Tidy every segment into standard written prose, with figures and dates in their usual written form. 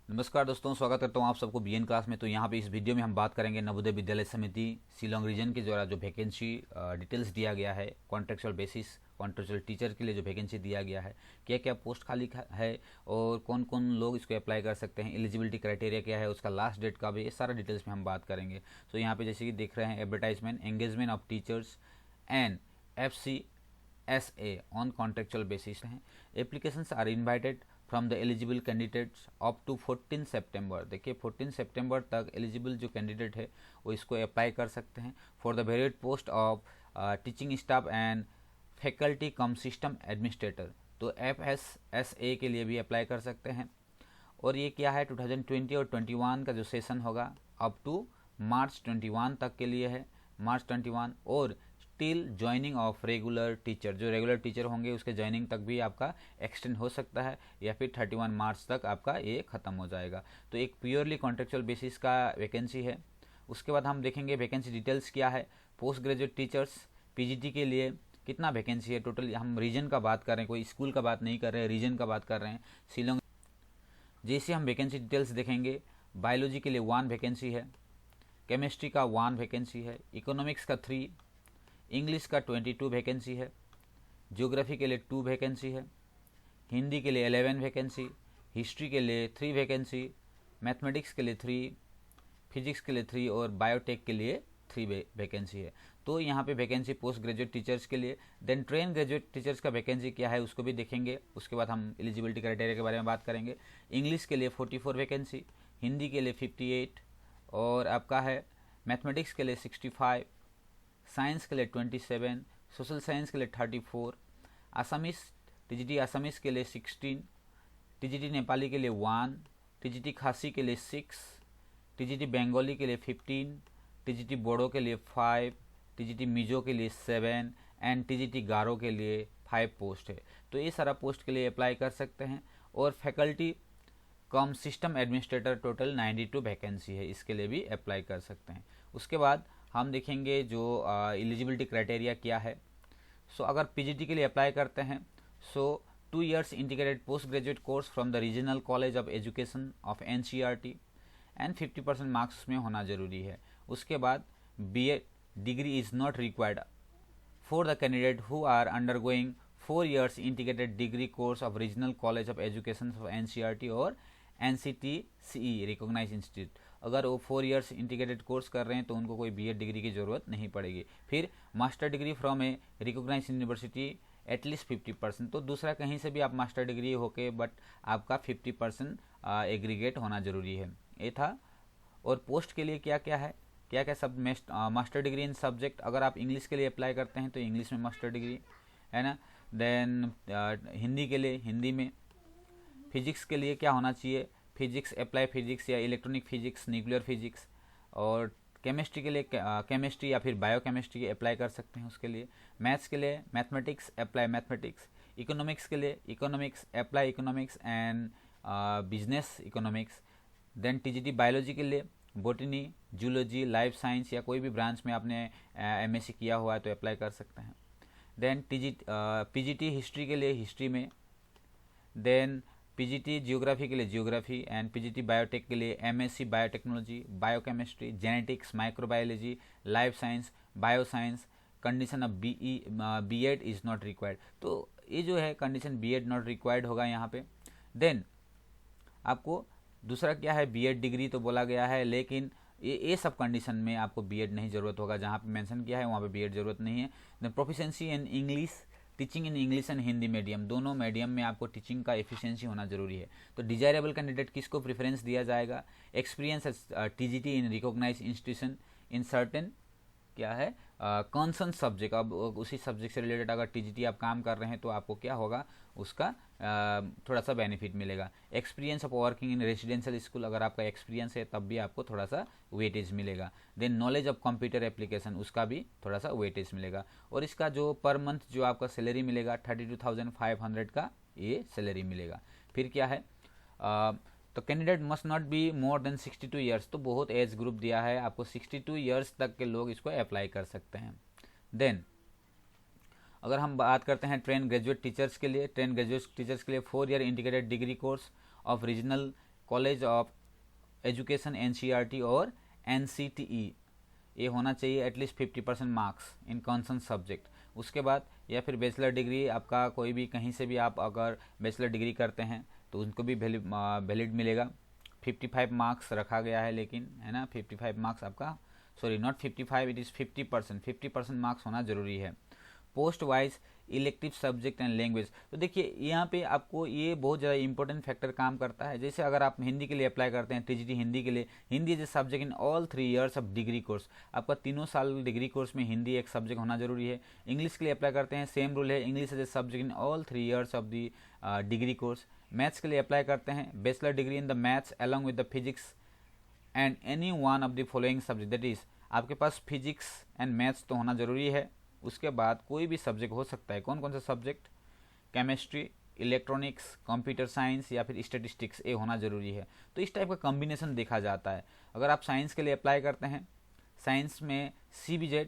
नमस्कार दोस्तों, स्वागत करता हूँ आप सबको बीएन क्लास में। तो यहाँ पे इस वीडियो में हम बात करेंगे नवोदय विद्यालय समिति शिलोंग रीजन के द्वारा जो वैकेंसी डिटेल्स दिया गया है, कॉन्ट्रेक्चुअल बेसिस कॉन्ट्रेक्चुअल टीचर के लिए जो वैकेंसी दिया गया है, क्या क्या पोस्ट खाली है और कौन कौन लोग इसको अप्लाई कर सकते हैं, एलिजिबिलिटी क्राइटेरिया क्या है, उसका लास्ट डेट का भी, ये सारा डिटेल्स में हम बात करेंगे। तो यहाँ पे जैसे कि देख रहे हैं advertisement, engagement of teachers and FCSA on contractual basis हैं। Applications are invited from the eligible candidates up to 14 सितंबर। देखिए 14 सितंबर तक एलिजिबल जो कैंडिडेट है वो इसको अप्लाई कर सकते हैं for the varied post of teaching staff and faculty come system administrator. तो FSSA के लिए भी अप्लाई कर सकते हैं। और ये क्या है, 2020 और 21 का जो सेशन होगा अप टू मार्च 21 तक के लिए है, मार्च 21। और till joining of regular teacher, जो रेगुलर टीचर होंगे उसके ज्वाइनिंग तक भी आपका एक्सटेंड हो सकता है, या फिर 31 मार्च तक आपका ये ख़त्म हो जाएगा। तो एक प्योरली कॉन्ट्रेक्चुअल बेसिस का वैकेंसी है। उसके बाद हम देखेंगे वैकेंसी डिटेल्स क्या है। पोस्ट ग्रेजुएट टीचर्स PGT के लिए कितना वैकेंसी है टोटल, हम रीजन का बात कर रहे हैं, कोई स्कूल का बात नहीं कर रहे हैं, रीजन का बात कर रहे हैं, शिलोंग। जैसे हम वैकेंसी डिटेल्स देखेंगे, बायोलॉजी के लिए 1 वैकेंसी है, केमिस्ट्री का 1 वैकेंसी है, इकोनॉमिक्स का 3, इंग्लिश का 22 वैकेंसी है, ज्योग्राफी के लिए 2 वैकेंसी है, हिंदी के लिए 11 वैकेंसी, हिस्ट्री के लिए 3 वैकेंसी, मैथमेटिक्स के लिए 3, फिजिक्स के लिए 3 और बायोटेक के लिए 3 वैकेंसी है। तो यहाँ पे वैकेंसी पोस्ट ग्रेजुएट टीचर्स के लिए। देन ट्रेन ग्रेजुएट टीचर्स का वैकेंसी क्या है उसको भी देखेंगे। उसके बाद हम एलिजिबिलिटी क्राइटेरिया के बारे में बात करेंगे। इंग्लिश के लिए 44 वैकेंसी, हिंदी के लिए 58 और आपका है मैथमेटिक्स के लिए 65, साइंस के लिए 27, सोशल साइंस के लिए 34, आसामीस TGT आसामीस के लिए 16, TGT नेपाली के लिए 1, TGT खासी के लिए 6, TGT बंगाली के लिए 15, TGT बोडो के लिए 5, TGT मिजो के लिए 7 एंड TGT गारो के लिए 5 पोस्ट है। तो ये सारा पोस्ट के लिए अप्लाई कर सकते हैं। और फैकल्टी कम सिस्टम एडमिनिस्ट्रेटर टोटल 92 वैकेंसी है, इसके लिए भी अप्लाई कर सकते हैं। उसके बाद हम देखेंगे जो एलिजिबिलिटी क्राइटेरिया क्या है। सो अगर PGT के लिए अप्लाई करते हैं so 2 years integrated post graduate course from the regional college of education of NCERT and 50% marks उसमें होना जरूरी है। उसके बाद BA degree is not required for the candidate who are undergoing 4 years integrated degree course of regional college of education of NCERT और NCTCE recognise institute. अगर वो 4 years integrated course कर रहे हैं तो उनको कोई BEd डिग्री की ज़रूरत नहीं पड़ेगी। फिर master degree from a recognise university at least 50%। तो दूसरा कहीं से भी आप मास्टर डिग्री होके बट आपका 50% एग्रीगेट होना ज़रूरी है, ये था। और पोस्ट के लिए क्या क्या है, क्या क्या सब मास्टर डिग्री इन सब्जेक्ट। अगर आप इंग्लिश के लिए अप्लाई करते हैं तो इंग्लिश में मास्टर डिग्री है ना। देन हिंदी के लिए हिंदी में। फिजिक्स के लिए क्या होना चाहिए, फिजिक्स अप्लाई फिजिक्स या इलेक्ट्रॉनिक फिजिक्स, न्यूक्लियर फिजिक्स। और केमिस्ट्री के लिए केमिस्ट्री या फिर बायोकेमिस्ट्री अप्लाई कर सकते हैं उसके लिए। मैथ्स के लिए मैथमेटिक्स अप्लाई मैथमेटिक्स। इकोनॉमिक्स के लिए economics apply economics and business economics. Then TGT biology के लिए बोटनी, जूलॉजी, लाइफ साइंस या कोई भी ब्रांच में आपने MSc किया हुआ है तो अप्लाई कर सकते हैं। देन PGT हिस्ट्री के लिए हिस्ट्री में। देन PGT जियोग्राफी के लिए जियोग्राफी एंड PGT बायोटेक के लिए MSc biotechnology, biochemistry, genetics, microbiology, life science, bio science. Condition of BEd is not required. तो ये जो है कंडीशन BEd नॉट रिक्वायर्ड होगा यहाँ पे। देन आपको दूसरा क्या है, BEd डिग्री तो बोला गया है, लेकिन ये सब कंडीशन में आपको BEd नहीं ज़रूरत होगा। जहाँ पे मेंशन किया है वहाँ पे BEd ज़रूरत नहीं है। Then proficiency in English, teaching in English and Hindi medium, दोनों मीडियम में आपको टीचिंग का एफिशिएंसी होना जरूरी है। तो डिजायरेबल कैंडिडेट किसको प्रेफरेंस दिया जाएगा, experience TGT in recognise institution in certain क्या है कॉन्सर्न सब्जेक्ट। अब उसी सब्जेक्ट से रिलेटेड अगर TGT आप काम कर रहे हैं तो आपको क्या होगा, उसका थोड़ा सा बेनिफिट मिलेगा। Experience of working in residential school, अगर आपका एक्सपीरियंस है तब भी आपको थोड़ा सा वेटेज मिलेगा। Then knowledge of computer application, उसका भी थोड़ा सा वेटेज मिलेगा। और इसका जो पर मंथ जो आपका सैलरी मिलेगा 32,500 का ये सैलरी मिलेगा। फिर क्या है, तो candidate must not be more than 62 years. तो बहुत एज ग्रुप दिया है आपको, 62 ईयर्स तक के लोग इसको अप्लाई कर सकते हैं। देन अगर हम बात करते हैं ट्रेन ग्रेजुएट टीचर्स के लिए, ट्रेन ग्रेजुएट टीचर्स के लिए 4 year integrated degree course of regional college of education NCERT और NCTE, ये होना चाहिए at least 50% marks in concern subject. उसके बाद या फिर बैचलर डिग्री आपका कोई भी कहीं से भी आप अगर बैचलर डिग्री करते हैं तो उनको भी वैलिड मिलेगा। 55 मार्क्स रखा गया है, लेकिन है ना 55 मार्क्स आपका, sorry not 55, it is 50% marks होना ज़रूरी है। Post wise elective subject and language, तो देखिए यहाँ पे आपको ये बहुत ज़्यादा इंपॉर्टेंट फैक्टर काम करता है। जैसे अगर आप हिंदी के लिए अप्लाई करते हैं, TGT हिंदी के लिए, Hindi is a subject in all 3 years of degree course, आपका 3 साल डिग्री कोर्स में हिंदी एक सब्जेक्ट होना जरूरी है। इंग्लिश के लिए अप्लाई करते हैं, सेम रूल है, English is a subject in all 3 years of the degree course. Maths के लिए अप्लाई करते हैं, bachelor degree in the maths along with the physics and any one of the following subject, that is आपके पास physics and maths तो होना जरूरी है। उसके बाद कोई भी सब्जेक्ट हो सकता है, कौन कौन सा subject, chemistry, electronics, computer science या फिर स्टैटिस्टिक्स, ये होना जरूरी है। तो इस टाइप का कॉम्बिनेशन देखा जाता है। अगर आप साइंस के लिए अप्लाई करते हैं, साइंस में CBZ,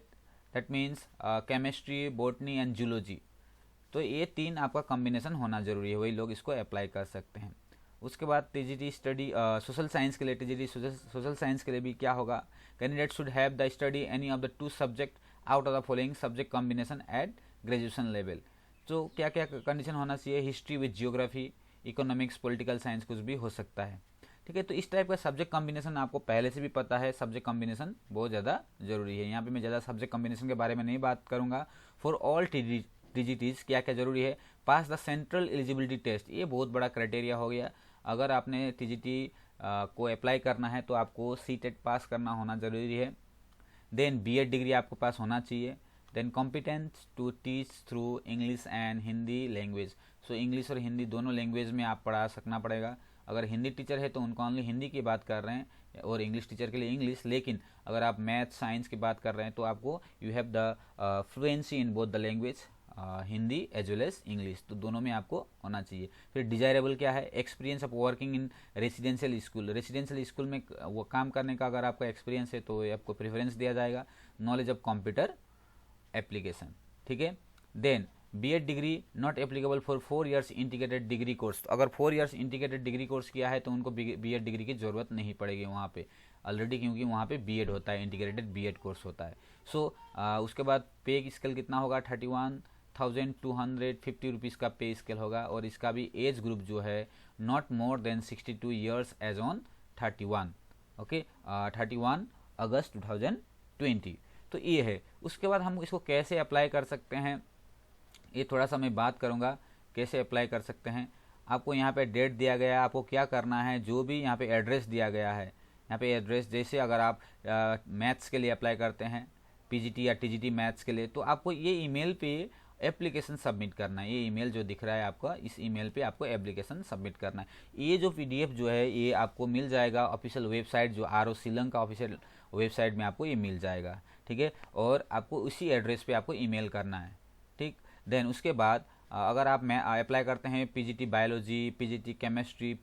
that means chemistry, botany and zoology, तो ये 3 आपका कॉम्बिनेशन होना जरूरी है, वही लोग इसको अप्लाई कर सकते हैं। उसके बाद TGT स्टडी सोशल साइंस के लिए, TGT सोशल साइंस के लिए भी क्या होगा, candidate should have the study any of the 2 subject out of the following subject combination at graduation level. तो क्या क्या कंडीशन होना चाहिए, history with geography, economics, political science, कुछ भी हो सकता है। ठीक है, तो इस टाइप का सब्जेक्ट कॉम्बिनेशन आपको पहले से भी पता है, सब्जेक्ट कॉम्बिनेशन बहुत ज़्यादा जरूरी है। यहाँ पे मैं ज़्यादा सब्जेक्ट कॉम्बिनेशन के बारे में नहीं बात करूँगा। फॉर ऑल TGTs क्या क्या जरूरी है, पास द सेंट्रल एलिजिबिलिटी टेस्ट, ये बहुत बड़ा क्राइटेरिया हो गया। अगर आपने TGT को अप्लाई करना है तो आपको CTET पास करना होना जरूरी है। देन B.Ed डिग्री आपके पास होना चाहिए। Then competence to teach through English and Hindi language, so English और हिंदी दोनों लैंग्वेज में आप पढ़ा सकना पड़ेगा। अगर हिंदी टीचर है तो उनको ओनली हिंदी की बात कर रहे हैं, और इंग्लिश टीचर के लिए इंग्लिश। लेकिन अगर आप मैथ साइंस की बात कर रहे हैं तो आपको you have the fluency in both the language, Hindi as well as English, तो दोनों में आपको होना चाहिए। फिर डिजायरेबल क्या है, experience of working in residential school, residential school में वो काम करने का अगर आपका एक्सपीरियंस है तो आपको प्रेफरेंस दिया जाएगा। नॉलेज ऑफ कंप्यूटर एप्लीकेशन, ठीक है। Then B.Ed degree not applicable for 4 years integrated degree course, तो अगर 4 ईयर्स इंटीग्रेटेड डिग्री कोर्स किया है तो उनको B.Ed डिग्री की जरूरत नहीं पड़ेगी वहाँ पे ऑलरेडी, क्योंकि वहाँ पे B.Ed होता है, इंटीग्रेटेड B.Ed कोर्स होता है। सो उसके बाद पे स्केल कितना होगा, 31,250 रुपीज़ का पे स्केल होगा, और इसका भी एज ग्रुप जो है not more than 62 years age on 31, okay, 31 August 2020। तो ये है। उसके बाद हम इसको कैसे अप्लाई कर सकते हैं, ये थोड़ा सा मैं बात करूँगा कैसे अप्लाई कर सकते हैं। आपको यहाँ पे डेट दिया गया है, आपको क्या करना है, जो भी यहाँ पे एड्रेस दिया गया है, यहाँ पे एड्रेस, जैसे अगर आप मैथ्स के लिए अप्लाई करते हैं, PGT या TGT मैथ्स के लिए, तो आपको ये ईमेल पे एप्लीकेशन सबमिट करना है। ये ईमेल जो दिख रहा है आपका, इस ईमेल पे आपको एप्लीकेशन सबमिट करना है। ये जो PDF जो है ये आपको मिल जाएगा ऑफिशियल वेबसाइट, जो RO शिलांग का ऑफिशियल वेबसाइट में आपको ये मिल जाएगा, ठीक है। और आपको उसी एड्रेस पे आपको ईमेल करना है, ठीक। देन उसके बाद अगर आप अप्लाई करते हैं PGT biology, PGT chemistry,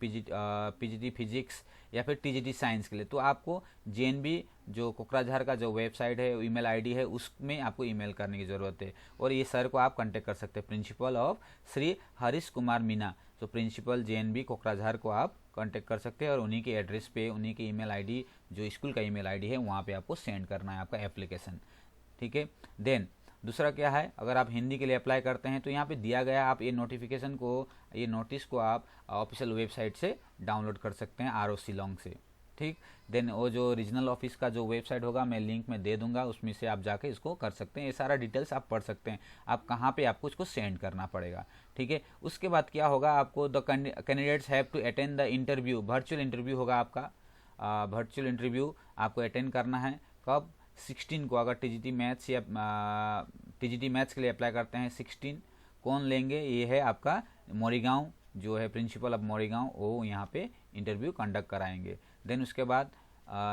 PGT physics या फिर TGT साइंस के लिए, तो आपको JNB जो कोकराझार का जो वेबसाइट है, ईमेल ID है, उसमें आपको ईमेल करने की ज़रूरत है। और ये सर को आप कांटेक्ट कर सकते हैं, प्रिंसिपल ऑफ श्री हरीश कुमार मीना, तो प्रिंसिपल JNB कोकराझार को आप कांटेक्ट कर सकते हैं, और उन्हीं के एड्रेस पे, उन्हीं की ईमेल ID, जो स्कूल का ईमेल ID है, वहाँ पे आपको सेंड करना है आपका एप्लीकेशन, ठीक है। देन दूसरा क्या है, अगर आप हिंदी के लिए अप्लाई करते हैं तो यहाँ पे दिया गया, आप ये नोटिफिकेशन को, ये नोटिस को आप ऑफिशियल वेबसाइट से डाउनलोड कर सकते हैं, RO शिलांग से, ठीक। देन वो जो रीजनल ऑफिस का जो वेबसाइट होगा मैं लिंक में दे दूंगा, उसमें से आप जाके इसको कर सकते हैं। ये सारा डिटेल्स आप पढ़ सकते हैं, आप कहाँ पे आपको इसको सेंड करना पड़ेगा, ठीक है। उसके बाद क्या होगा, आपको the candidates have to attend the interview, virtual interview होगा आपका, वर्चुअल इंटरव्यू आपको अटेंड करना है। कब, 16 को। अगर TGT मैथ्स या TGT मैथ्स के लिए अप्लाई करते हैं 16, कौन लेंगे, ये है आपका मोरीगांव, जो है प्रिंसिपल ऑफ मोरीगांव, वो यहाँ पे इंटरव्यू कंडक्ट कराएंगे। देन उसके बाद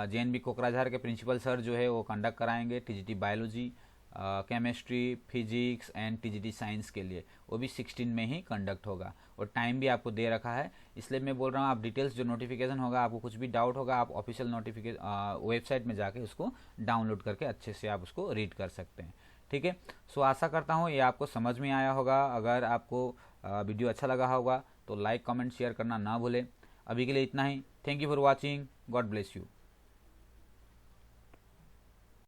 JNB कोकराझार के प्रिंसिपल सर जो है वो कंडक्ट कराएंगे TGT biology, chemistry, physics and TGT science के लिए, वो भी 16 में ही कंडक्ट होगा, और टाइम भी आपको दे रखा है। इसलिए मैं बोल रहा हूँ, आप डिटेल्स जो नोटिफिकेशन होगा, आपको कुछ भी डाउट होगा, आप ऑफिशियल नोटिफिकेशन वेबसाइट में जाके उसको डाउनलोड करके अच्छे से आप उसको रीड कर सकते हैं, ठीक है। सो आशा करता हूँ ये आपको समझ में आया होगा। अगर आपको वीडियो अच्छा लगा होगा तो लाइक, कमेंट, शेयर करना ना भूलें। अभी के लिए इतना ही। Thank you for watching, God bless you.